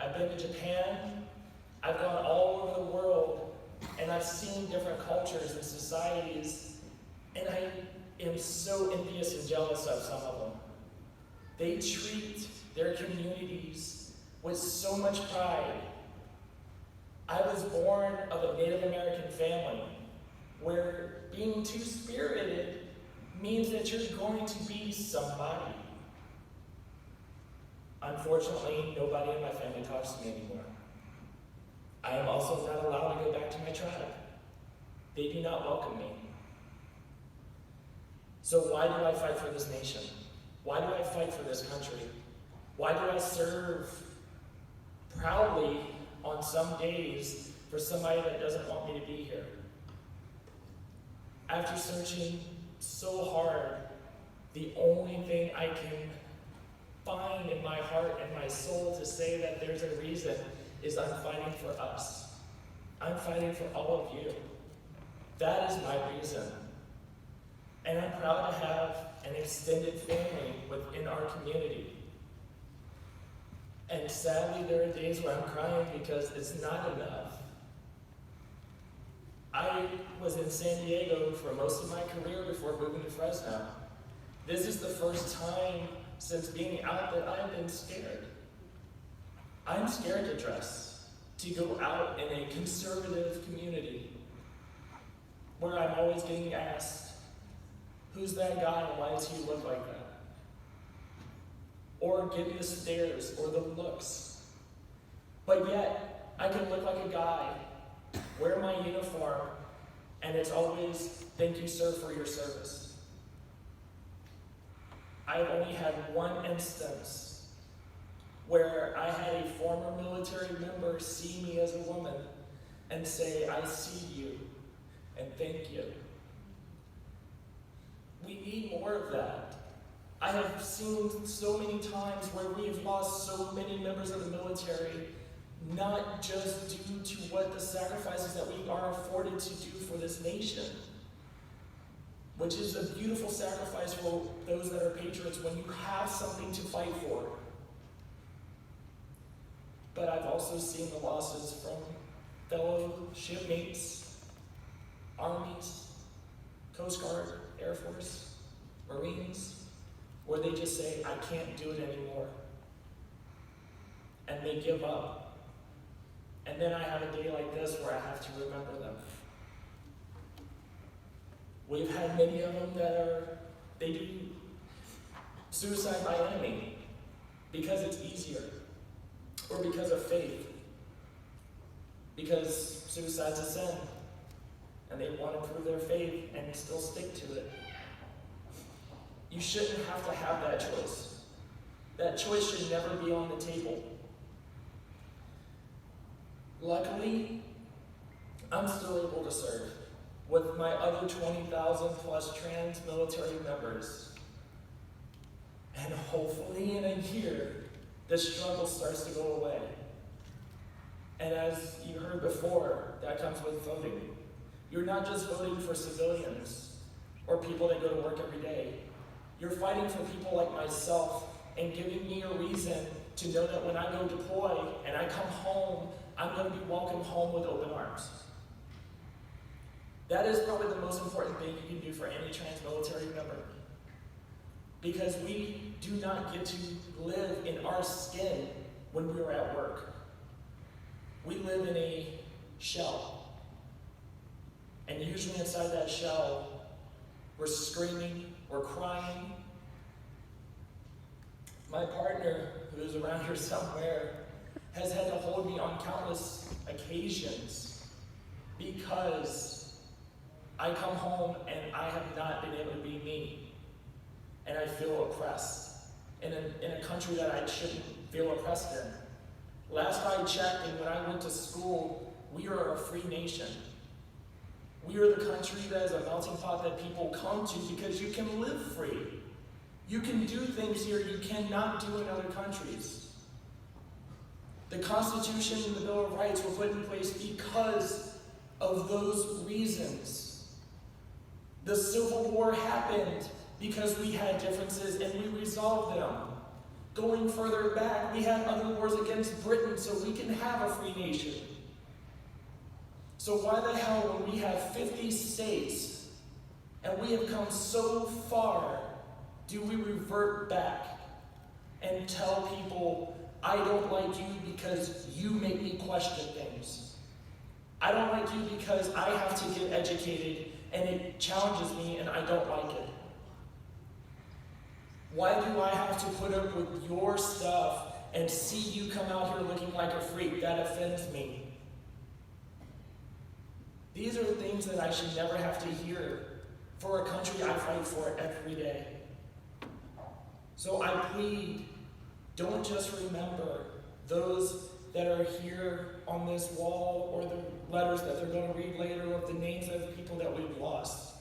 I've been to Japan, I've gone all over the world, and I've seen different cultures and societies, and I am so envious and jealous of some of them. They treat their communities with so much pride. I was born of a Native American family where being two-spirited means that you're going to be somebody. Unfortunately, nobody in my family talks to me anymore. I am also not allowed to go back to my tribe. They do not welcome me. So why do I fight for this nation? Why do I fight for this country? Why do I serve proudly on some days for somebody that doesn't want me to be here? After searching so hard, the only thing I can find in my heart and my soul to say that there's a reason is I'm fighting for us. I'm fighting for all of you. That is my reason. And I'm proud to have an extended family within our community. And sadly, there are days where I'm crying because it's not enough. I was in San Diego for most of my career before moving to Fresno. This is the first time since being out that I've been scared. I'm scared to dress, to go out in a conservative community where I'm always getting asked, who's that guy and why does he look like that? Or give me the stares or the looks. But yet, I can look like a guy, wear my uniform, and it's always, thank you, sir, for your service. I've only had one instance where I had a former military member see me as a woman and say, I see you, and thank you. We need more of that. I have seen so many times where we have lost so many members of the military, not just due to what the sacrifices that we are afforded to do for this nation, which is a beautiful sacrifice for those that are patriots when you have something to fight for. But I've also seen the losses from fellow shipmates, armies, Coast Guard, Air Force, Marines, where they just say, I can't do it anymore. And they give up. And then I have a day like this where I have to remember them. We've had many of them that they do suicide by enemy because it's easier, or because of faith, because suicide's a sin, and they want to prove their faith and still stick to it. You shouldn't have to have that choice. That choice should never be on the table. Luckily, I'm still able to serve with my other 20,000 plus trans military members. And hopefully in a year, the struggle starts to go away. And as you heard before, that comes with voting. You're not just voting for civilians or people that go to work every day. You're fighting for people like myself and giving me a reason to know that when I go deploy and I come home, I'm going to be welcomed home with open arms. That is probably the most important thing you can do for any trans military member. Because we do not get to live in our skin when we are at work. We live in a shell. And usually inside that shell, we're screaming, we're crying. My partner, who is around here somewhere, has had to hold me on countless occasions because I come home and I have not been able to be me. And I feel oppressed in a country that I shouldn't feel oppressed in. Last I checked, and when I went to school, we are a free nation. We are the country that is a melting pot that people come to because you can live free. You can do things here you cannot do in other countries. The Constitution and the Bill of Rights were put in place because of those reasons. The Civil War happened because we had differences and we resolved them. Going further back, we had other wars against Britain so we can have a free nation. So why the hell, when we have 50 states and we have come so far, do we revert back and tell people, I don't like you because you make me question things. I don't like you because I have to get educated and it challenges me and I don't like it. Why do I have to put up with your stuff and see you come out here looking like a freak? That offends me. These are things that I should never have to hear for a country I fight for every day. So I plead, don't just remember those that are here on this wall or the letters that they're going to read later of the names of the people that we've lost.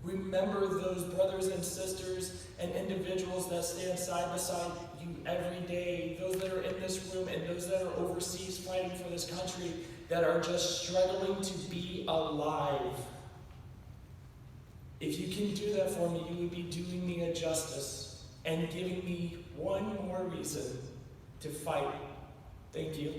Remember those brothers and sisters and individuals that stand side by side you every day, those that are in this room and those that are overseas fighting for this country that are just struggling to be alive. If you can do that for me, you would be doing me a justice and giving me one more reason to fight. Thank you.